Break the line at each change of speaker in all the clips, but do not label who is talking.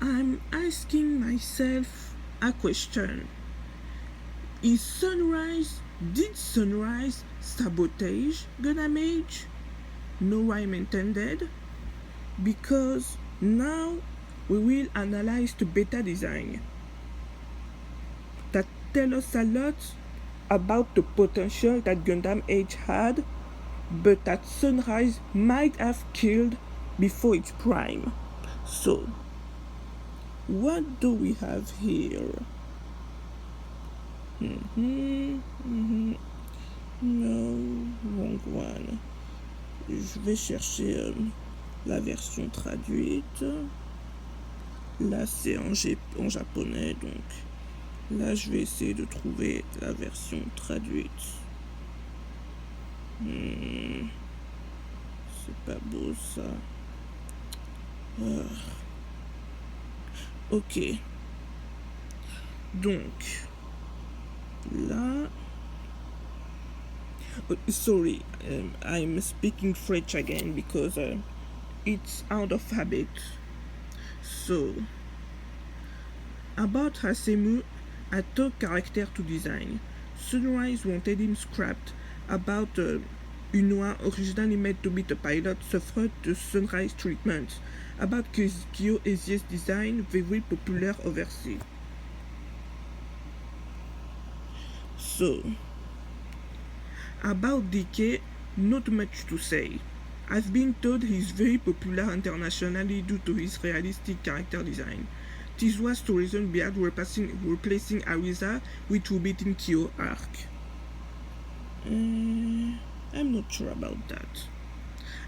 I'm asking myself a question. Did Sunrise sabotage Gundam Age? No rhyme intended? Because now we will analyze the beta design that tell us a lot about the potential that Gundam Age had, but that Sunrise might have killed before its prime. So, what do we have here? No, wrong one. Je vais chercher la version traduite. Là, c'est en japonais, donc là, je vais essayer de trouver la version traduite. C'est pas beau ça. Ok. Donc, là. Sorry, I'm speaking French again because it's out of habit. So, about Hasemu, a top character to design. Sunrise wanted him scrapped. About Unua, originally meant to be the pilot, suffered the Sunrise treatment. About Kyo Ezie's design, very popular overseas. So, about DK, not much to say. I've been told he's very popular internationally due to his realistic character design. This was the reason behind replacing Ariza with Forbidden Kyo arc. I'm not sure about that.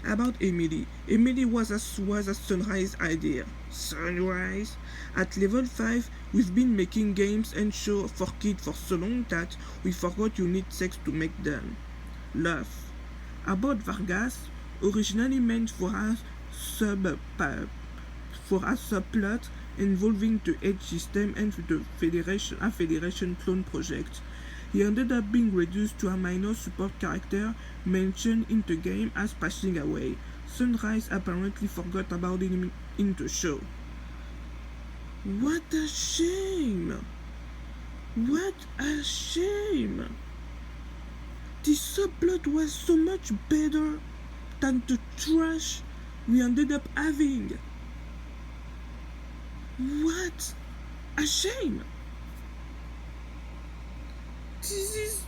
About Emily. Emily was a Sunrise idea. Sunrise? At level 5, we've been making games and shows for kids for so long that we forgot you need sex to make them. Love. About Vargas, originally meant for a subplot involving the Edge system and the Federation clone project. He ended up being reduced to a minor support character mentioned in the game as passing away. Sunrise apparently forgot about him in the show. What a shame! What a shame! This subplot was so much better than the trash we ended up having. What a shame! This is...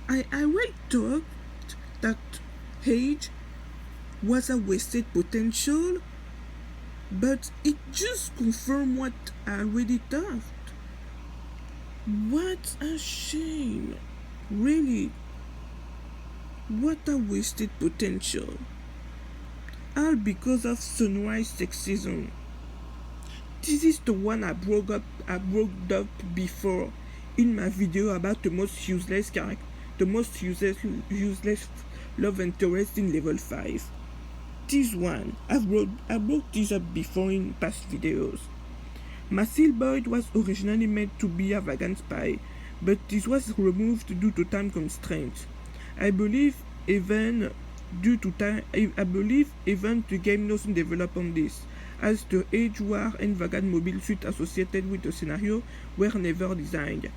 I already thought that Age was a wasted potential, but it just confirmed what I already thought. What a shame! Really, what a wasted potential. All because of Sunrise sexism. This is the one I brought up before in my video about the most useless love interest in level 5. This one, I brought this up before in past videos. Masil Boyd was originally meant to be a vegan spy, but this was removed due to time constraints. I believe even the game doesn't develop on this, as the Age War and vegan mobile suit associated with the scenario were never designed.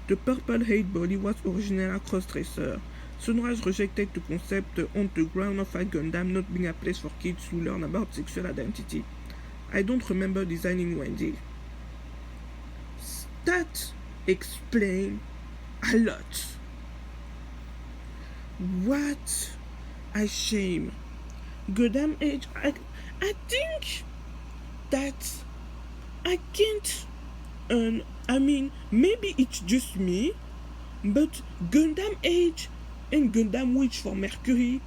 The purple hate body was originally a crossdresser. Sunrise rejected the concept on the ground of a Gundam not being a place for kids to learn about sexual identity. I don't remember designing Wendy. That explains a lot. What a shame. Gundam Age, I think that I can't, maybe it's just me, but Gundam Age and Gundam Witch for Mercury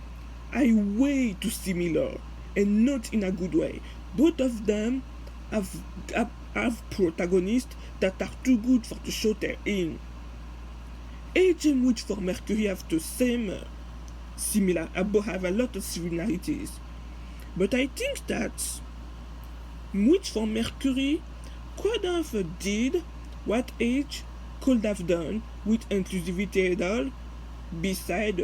are way too similar, and not in a good way. Both of them have protagonists that are too good for the show they're in. Age and Witch for Mercury have the same have a lot of similarities. But I think that Witch for Mercury could have did what Age could have done with inclusivity and all, beside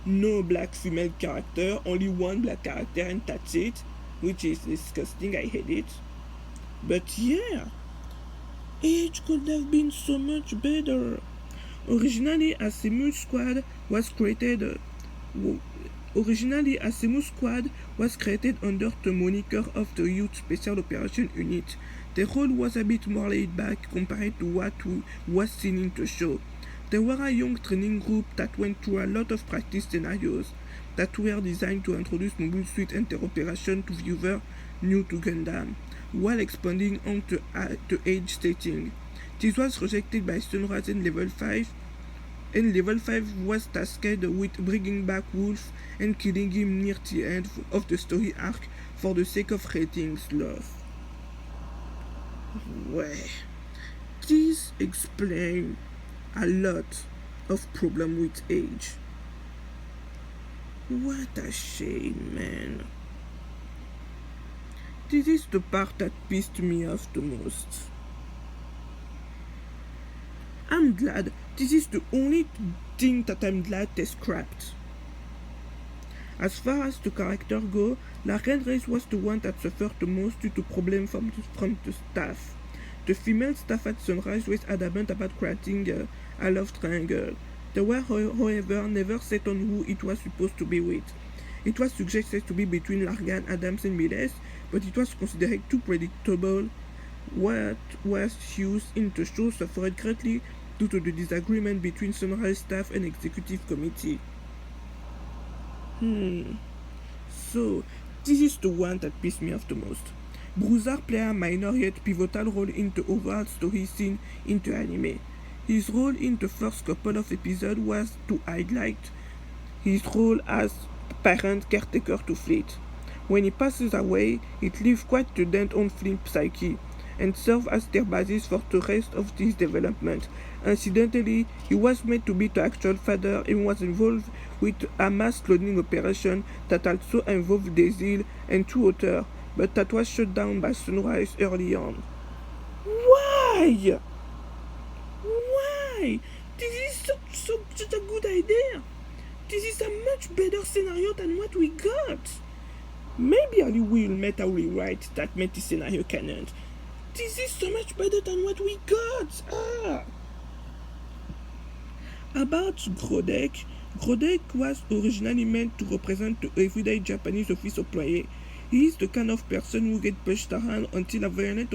no black female character, only one black character and that's it. which is disgusting. I hate it. But yeah, Age could have been so much better. Originally, Asimu Squad was created. Originally, Asimu Squad was created under the moniker of the Youth Special Operation Unit. The role was a bit more laid back compared to what was seen in the show. They were a young training group that went through a lot of practice scenarios that were designed to introduce mobile suit interoperation to viewers new to Gundam, while expanding on the age setting. This was rejected by Sunrise in Level 5, and Level 5 was tasked with bringing back Wolf and killing him near the end of the story arc for the sake of ratings love. Well, this explains a lot of problem with age. What a shame, man. This is the part that pissed me off the most. I'm glad. This is the only thing that I'm glad they scrapped. As far as the character go, La Red Race was the one that suffered the most due to problems from the staff. The female staff at Sunrise was adamant about creating a love triangle. They were, however, never set on who it was supposed to be with. It was suggested to be between Largan, Adams, and Miles, but it was considered too predictable. What was used in the show suffered greatly due to the disagreement between Sunrise staff and executive committee. So, this is the one that pissed me off the most. Bruiser played a minor yet pivotal role in the overall story scene in the anime. His role in the first couple of episodes was to highlight his role as parent caretaker to Fleet. When he passes away, it leaves quite the dent on Fleet's psyche, and serves as their basis for the rest of this development. Incidentally, he was meant to be the actual father and was involved with a mass cloning operation that also involved Desil and two others, but that was shut down by Sunrise early on. Why? Why? This is such a good idea. This is a much better scenario than what we got. Maybe I will meta rewrite that made the scenario canon. This is so much better than what we got. About Grodek, Grodek was originally meant to represent the everyday Japanese office employee. He is the kind of person who gets pushed around until a violent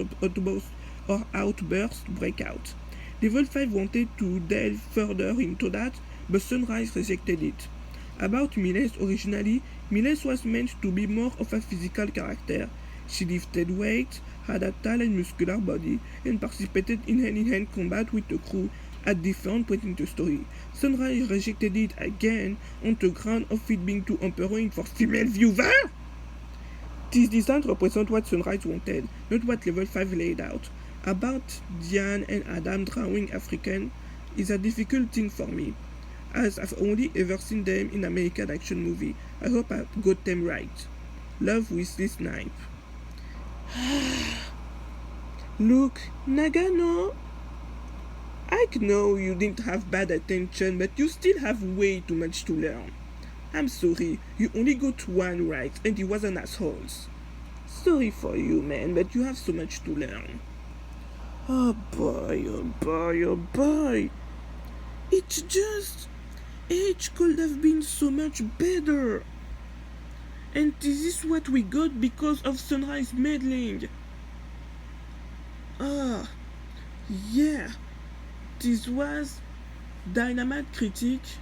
outburst break out. Level 5 wanted to delve further into that, but Sunrise rejected it. About Miles originally, Miles was meant to be more of a physical character. She lifted weights, had a tall and muscular body, and participated in hand-in-hand combat with the crew at different points in the story. Sunrise rejected it again on the ground of it being too empowering for female viewers. This design represents what Sunrise wanted, not what Level 5 laid out. About Diane and Adam drawing African is a difficult thing for me, as I've only ever seen them in American action movie. I hope I got them right. Love Wesley Snipe. Look, Nagano, I know you didn't have bad attention, but you still have way too much to learn. I'm sorry, you only got one right, and he was an asshole. Sorry for you, man, but you have so much to learn. Oh boy, oh boy, oh boy. It's just, Age could have been so much better. And this is what we got because of Sunrise meddling. Yeah. This was Dynamite Critique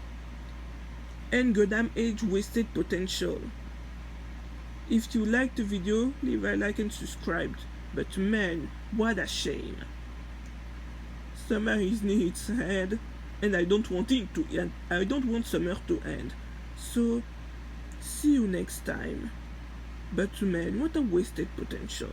and Gundam Age wasted potential. If you liked the video, leave a like and subscribe. But man, what a shame. Summer is near its end, and I don't want it to end. I don't want summer to end. So, see you next time. But man, what a wasted potential.